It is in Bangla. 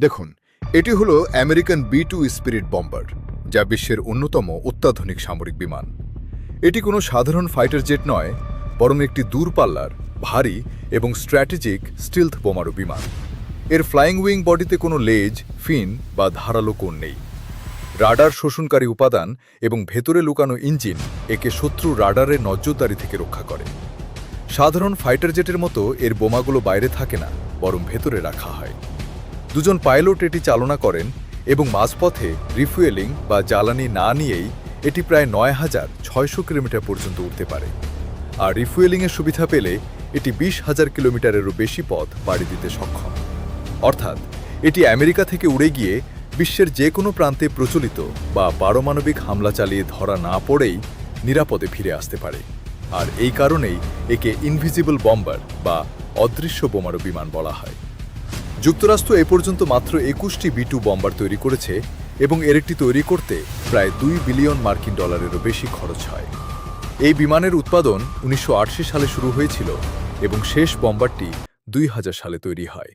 দেখুন, এটি হলো আমেরিকান B-2 স্পিরিট বম্বার, যা বিশ্বের অন্যতম অত্যাধুনিক সামরিক বিমান। এটি কোনো সাধারণ ফাইটার জেট নয়, বরং একটি দূরপাল্লার, ভারী এবং স্ট্র্যাটেজিক স্টিলথ বোমারু বিমান। এর ফ্লাইং উইং বডিতে কোনো লেজ, ফিন বা ধারালো কোণ নেই। রাডার শোষণকারী উপাদান এবং ভেতরে লুকানো ইঞ্জিন একে শত্রু রাডারের নজরদারি থেকে রক্ষা করে। সাধারণ ফাইটার জেটের মতো এর বোমাগুলো বাইরে থাকে না, বরং ভেতরে রাখা হয়। দুজন পাইলট এটি চালনা করেন এবং মাঝপথে রিফুয়েলিং বা জ্বালানি না নিয়েই এটি প্রায় ৯,৬০০ কিলোমিটার পর্যন্ত উঠতে পারে। আর রিফুয়েলিংয়ের সুবিধা পেলে এটি ২০,০০০ কিলোমিটারেরও বেশি পথ পাড়ি দিতে সক্ষম। অর্থাৎ এটি আমেরিকা থেকে উড়ে গিয়ে বিশ্বের যে কোনো প্রান্তে প্রচলিত বা পারমাণবিক হামলা চালিয়ে ধরা না পড়েই নিরাপদে ফিরে আসতে পারে। আর এই কারণেই একে ইনভিজিবল বম্বার বা অদৃশ্য বোমারু বিমান বলা হয়। যুক্তরাষ্ট্র এ পর্যন্ত মাত্র ২১টি B-2 বম্বার তৈরি করেছে এবং এর একটি তৈরি করতে প্রায় $২ বিলিয়ন বেশি খরচ হয়। এই বিমানের উৎপাদন ১৯৮৮ সালে শুরু হয়েছিল এবং শেষ বম্বারটি ২০০০ সালে তৈরি হয়।